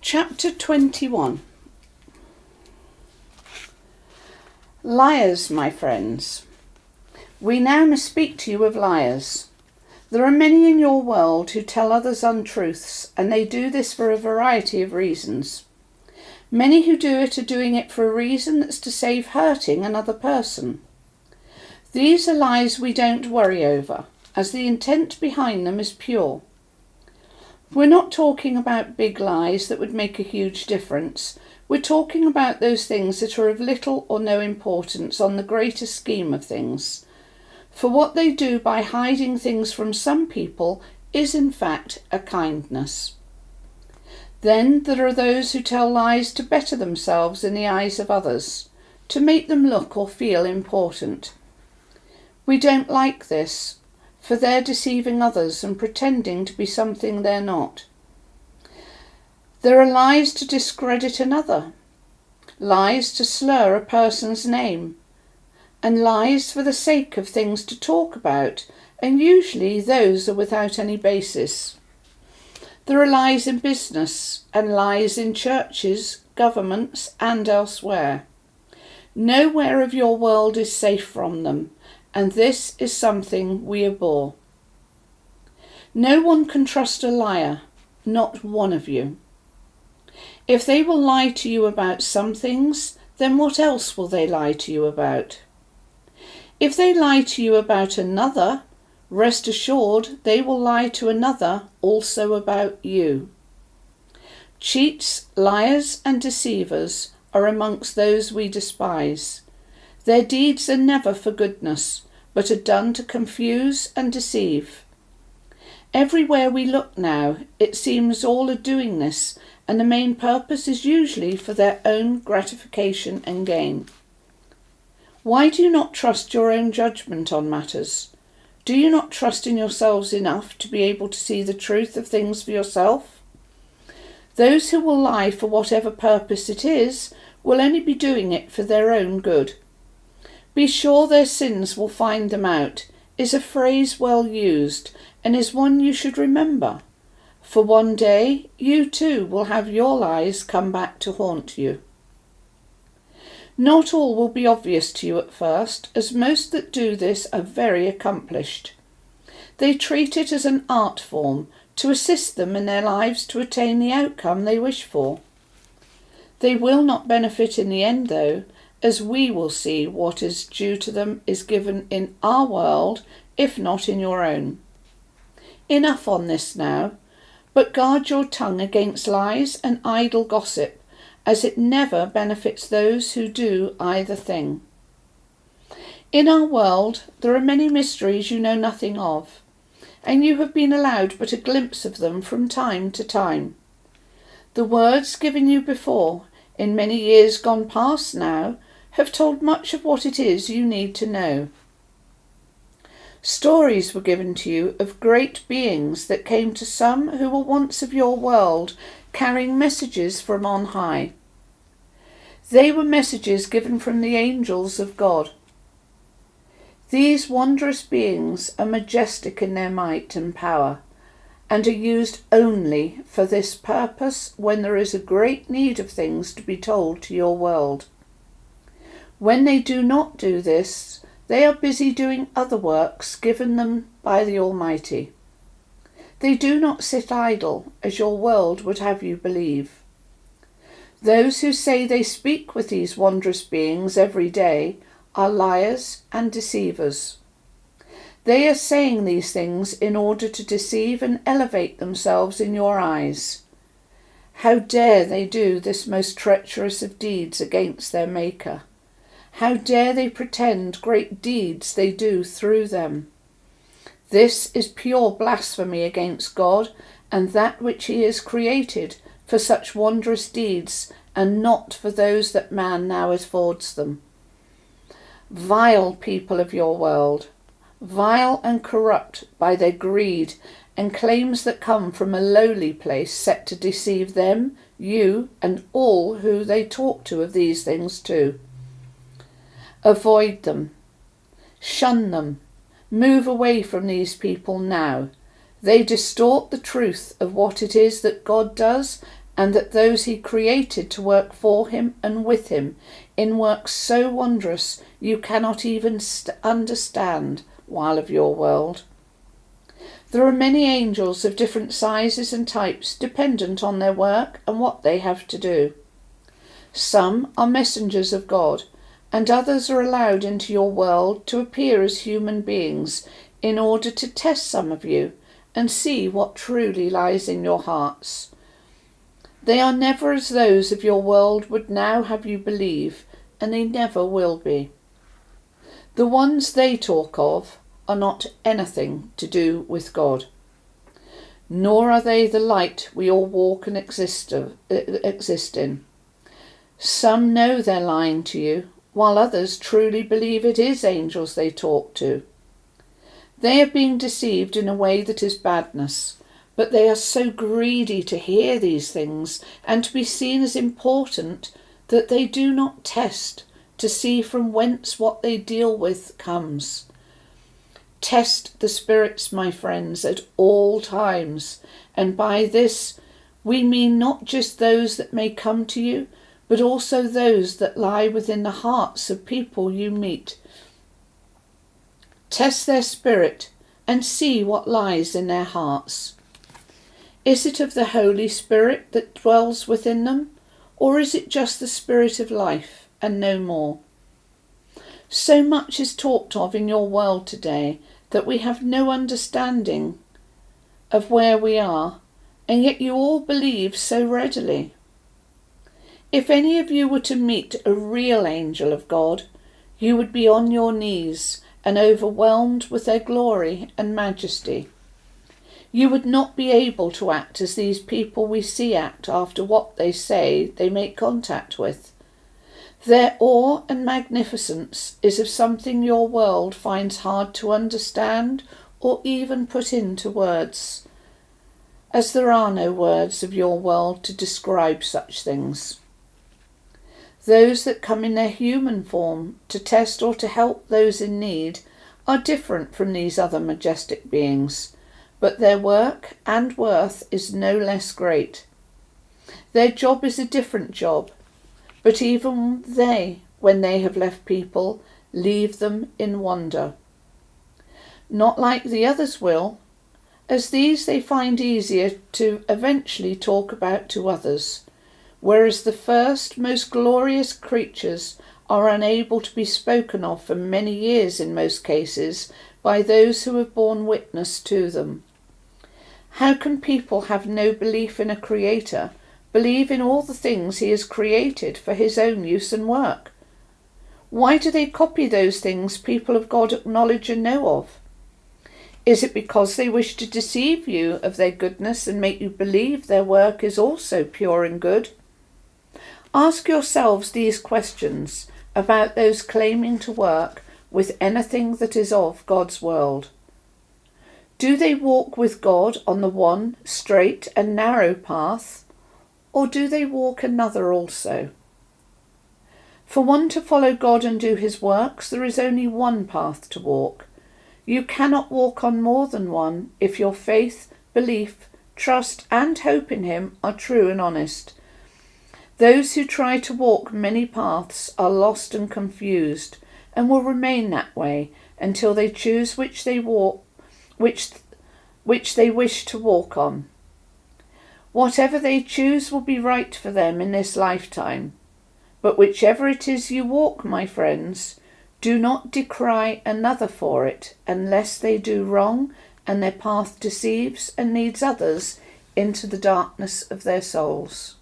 Chapter 21. Liars, my friends. We now must speak to you of liars. There are many in your world who tell others untruths, and they do this for a variety of reasons. Many who do it are doing it for a reason that's to save hurting another person. These are lies we don't worry over, as the intent behind them is pure. We're not talking about big lies that would make a huge difference. We're talking about those things that are of little or no importance on the greater scheme of things. For what they do by hiding things from some people is in fact a kindness. Then there are those who tell lies to better themselves in the eyes of others, to make them look or feel important. We don't like this, for they're deceiving others and pretending to be something they're not. There are lies to discredit another, lies to slur a person's name, and lies for the sake of things to talk about, and usually those are without any basis. There are lies in business and lies in churches, governments, and elsewhere. Nowhere of your world is safe from them, and this is something we abhor. No one can trust a liar, not one of you. If they will lie to you about some things, then what else will they lie to you about? If they lie to you about another, rest assured they will lie to another also about you. Cheats, liars, and deceivers are amongst those we despise. Their deeds are never for goodness, but are done to confuse and deceive. Everywhere we look now, it seems all are doing this, and the main purpose is usually for their own gratification and gain. Why do you not trust your own judgment on matters? Do you not trust in yourselves enough to be able to see the truth of things for yourself? Those who will lie for whatever purpose it is will only be doing it for their own good. Be sure their sins will find them out is a phrase well used and is one you should remember, for one day you too will have your lies come back to haunt you. Not all will be obvious to you at first, as most that do this are very accomplished. They treat it as an art form to assist them in their lives to attain the outcome they wish for. They will not benefit in the end, though, as we will see what is due to them is given in our world, if not in your own. Enough on this now, but guard your tongue against lies and idle gossip, as it never benefits those who do either thing. In our world there are many mysteries you know nothing of, and you have been allowed but a glimpse of them from time to time. The words given you before, in many years gone past now, have told much of what it is you need to know. Stories were given to you of great beings that came to some who were once of your world, carrying messages from on high. They were messages given from the angels of God. These wondrous beings are majestic in their might and power, and are used only for this purpose when there is a great need of things to be told to your world. When they do not do this, they are busy doing other works given them by the Almighty. They do not sit idle, as your world would have you believe. Those who say they speak with these wondrous beings every day are liars and deceivers. They are saying these things in order to deceive and elevate themselves in your eyes. How dare they do this most treacherous of deeds against their Maker? How dare they pretend great deeds they do through them? This is pure blasphemy against God and that which he has created for such wondrous deeds, and not for those that man now affords them. Vile people of your world, vile and corrupt by their greed and claims that come from a lowly place set to deceive them, you, and all who they talk to of these things too. Avoid them. Shun them. Move away from these people now. They distort the truth of what it is that God does and that those he created to work for him and with him in works so wondrous you cannot even understand while of your world. There are many angels of different sizes and types dependent on their work and what they have to do. Some are messengers of God, and others are allowed into your world to appear as human beings in order to test some of you and see what truly lies in your hearts. They are never as those of your world would now have you believe, and they never will be. The ones they talk of are not anything to do with God, nor are they the light we all walk and exist in. Some know they're lying to you, while others truly believe it is angels they talk to. They are being deceived in a way that is badness, but they are so greedy to hear these things and to be seen as important that they do not test to see from whence what they deal with comes. Test the spirits, my friends, at all times, and by this we mean not just those that may come to you, but also those that lie within the hearts of people you meet. Test their spirit and see what lies in their hearts. Is it of the Holy Spirit that dwells within them, or is it just the Spirit of life and no more? So much is talked of in your world today that we have no understanding of where we are, and yet you all believe so readily. If any of you were to meet a real angel of God, you would be on your knees and overwhelmed with their glory and majesty. You would not be able to act as these people we see act after what they say they make contact with. Their awe and magnificence is of something your world finds hard to understand or even put into words, as there are no words of your world to describe such things. Those that come in their human form to test or to help those in need are different from these other majestic beings, but their work and worth is no less great. Their job is a different job, but even they, when they have left people, leave them in wonder. Not like the others will, as these they find easier to eventually talk about to others, whereas the first, most glorious creatures are unable to be spoken of for many years in most cases by those who have borne witness to them. How can people have no belief in a creator, believe in all the things he has created for his own use and work? Why do they copy those things people of God acknowledge and know of? Is it because they wish to deceive you of their goodness and make you believe their work is also pure and good? Ask yourselves these questions about those claiming to work with anything that is of God's world. Do they walk with God on the one straight and narrow path, or do they walk another also? For one to follow God and do his works, there is only one path to walk. You cannot walk on more than one if your faith, belief, trust and hope in him are true and honest. Those who try to walk many paths are lost and confused, and will remain that way until they choose which they wish to walk on. Whatever they choose will be right for them in this lifetime. But whichever it is you walk, my friends, do not decry another for it, unless they do wrong and their path deceives and leads others into the darkness of their souls.